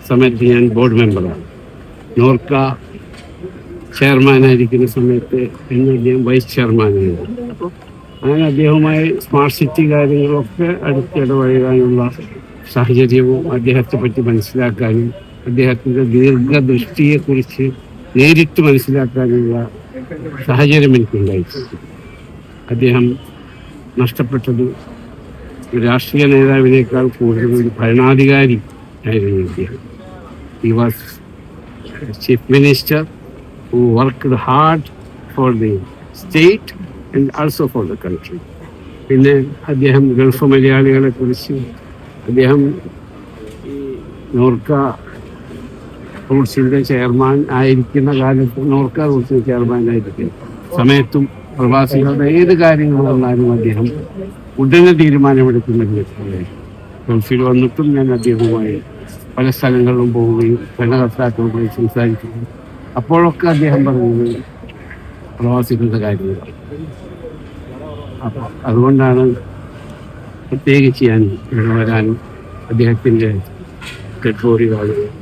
സമയത്ത് ഞാൻ ബോർഡ് മെമ്പറാണ്. നോർക്ക ചെയർമാനായിരിക്കുന്ന സമയത്ത് ഇന്ന് അദ്ദേഹം വൈസ് ചെയർമാനായിരുന്നു. അപ്പോൾ അങ്ങനെ അദ്ദേഹവുമായി സ്മാർട്ട് സിറ്റി കാര്യങ്ങളൊക്കെ അടുത്തിടപഴകാനുള്ള സാഹചര്യവും അദ്ദേഹത്തെ പറ്റി മനസ്സിലാക്കാനും അദ്ദേഹത്തിൻ്റെ ദീർഘദൃഷ്ടിയെക്കുറിച്ച് നേരിട്ട് മനസ്സിലാക്കാനുള്ള സാഹചര്യം എനിക്കുണ്ടായിട്ടുണ്ട്. അദ്ദേഹം നഷ്ടപ്പെട്ടത് രാഷ്ട്രീയ നേതാവിനേക്കാൾ കൂടുതൽ ഒരു ഭരണാധികാരി ആയിരുന്നു അദ്ദേഹം. He was chief minister who worked hard for the state and also for the country. പിന്നെ അദ്ദേഹം ഗൾഫ് മലയാളികളെ കുറിച്ച് അദ്ദേഹം നോർക്ക റൂട്ട്സിൻ്റെ ചെയർമാൻ ആയിരിക്കുന്ന കാലത്ത് നോർക്ക റൂട്ട്സിൻ്റെ ചെയർമാൻ ആയിരിക്കും സമയത്തും പ്രവാസികളുടെ ഏത് കാര്യങ്ങൾ വന്നാലും അദ്ദേഹം ഉടനെ തീരുമാനമെടുക്കുന്നതിന് ഗൾഫിൽ വന്നിട്ടും ഞാൻ അദ്ദേഹവുമായി പല സ്ഥലങ്ങളിലും പോവുകയും ഭരണകർത്താക്കളുമായി സംസാരിക്കുകയും അപ്പോഴൊക്കെ അദ്ദേഹം പറയുന്നത് പ്രവാസികളുടെ കാര്യങ്ങൾ. അപ്പോൾ അതുകൊണ്ടാണ് പ്രത്യേകിച്ച് ഞാൻ ഇവിടെ വരാനും അദ്ദേഹത്തിൻ്റെ ഡെഡ് ബോഡി കാണുകയും